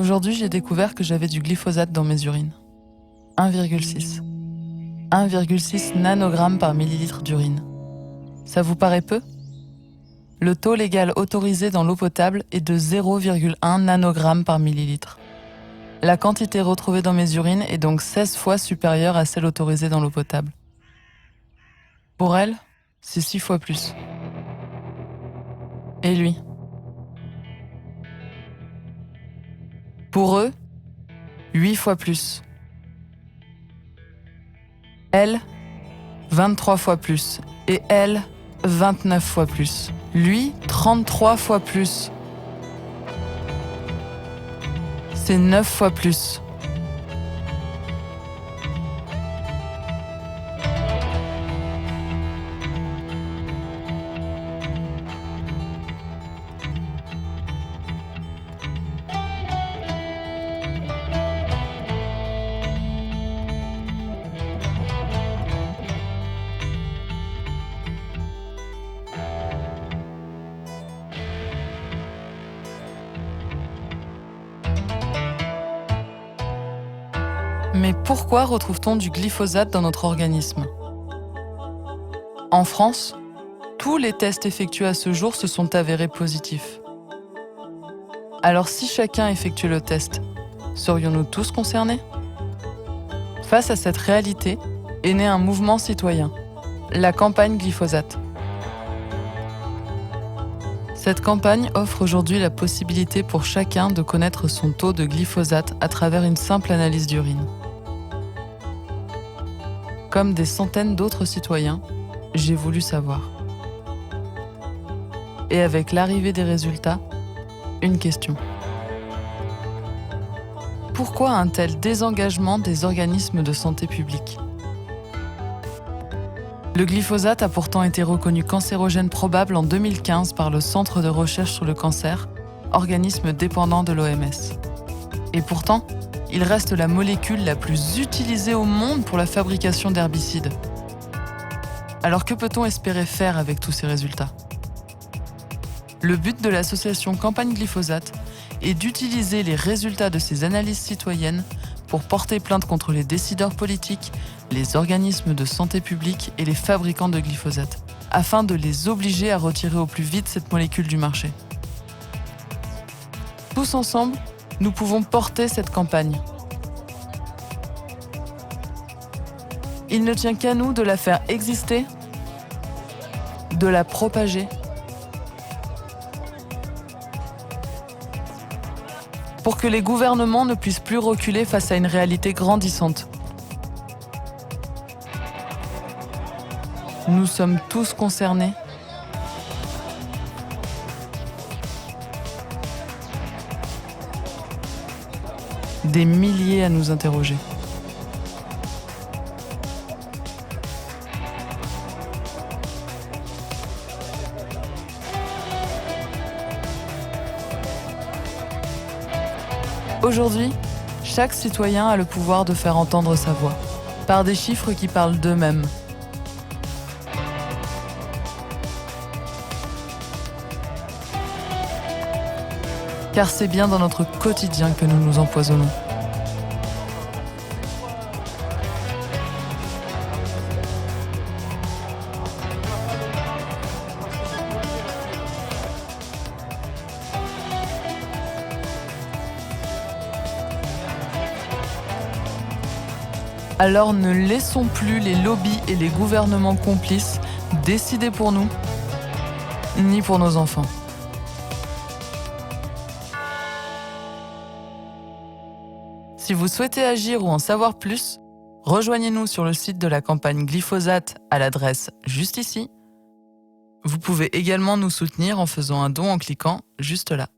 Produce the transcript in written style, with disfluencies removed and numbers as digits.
Aujourd'hui, j'ai découvert que j'avais du glyphosate dans mes urines. 1,6. 1,6 nanogrammes par millilitre d'urine. Ça vous paraît peu ? Le taux légal autorisé dans l'eau potable est de 0,1 nanogramme par millilitre. La quantité retrouvée dans mes urines est donc 16 fois supérieure à celle autorisée dans l'eau potable. Pour elle, c'est 6 fois plus. Et lui ? Pour eux, 8 fois plus. Elle, 23 fois plus. Et elle, 29 fois plus. Lui, 33 fois plus. C'est 9 fois plus. Mais pourquoi retrouve-t-on du glyphosate dans notre organisme ? En France, tous les tests effectués à ce jour se sont avérés positifs. Alors si chacun effectuait le test, serions-nous tous concernés ? Face à cette réalité, est né un mouvement citoyen, la campagne glyphosate. Cette campagne offre aujourd'hui la possibilité pour chacun de connaître son taux de glyphosate à travers une simple analyse d'urine. Comme des centaines d'autres citoyens, j'ai voulu savoir. Et avec l'arrivée des résultats, une question. Pourquoi un tel désengagement des organismes de santé publique ? Le glyphosate a pourtant été reconnu cancérogène probable en 2015 par le Centre de recherche sur le cancer, organisme dépendant de l'OMS. Et pourtant, il reste la molécule la plus utilisée au monde pour la fabrication d'herbicides. Alors que peut-on espérer faire avec tous ces résultats ? Le but de l'association Campagne Glyphosate est d'utiliser les résultats de ces analyses citoyennes pour porter plainte contre les décideurs politiques, les organismes de santé publique et les fabricants de glyphosate, afin de les obliger à retirer au plus vite cette molécule du marché. Tous ensemble, nous pouvons porter cette campagne. Il ne tient qu'à nous de la faire exister, de la propager, pour que les gouvernements ne puissent plus reculer face à une réalité grandissante. Nous sommes tous concernés. Des milliers à nous interroger. Aujourd'hui, chaque citoyen a le pouvoir de faire entendre sa voix, par des chiffres qui parlent d'eux-mêmes. Car c'est bien dans notre quotidien que nous nous empoisonnons. Alors ne laissons plus les lobbies et les gouvernements complices décider pour nous, ni pour nos enfants. Si vous souhaitez agir ou en savoir plus, rejoignez-nous sur le site de la campagne Glyphosate à l'adresse juste ici. Vous pouvez également nous soutenir en faisant un don en cliquant juste là.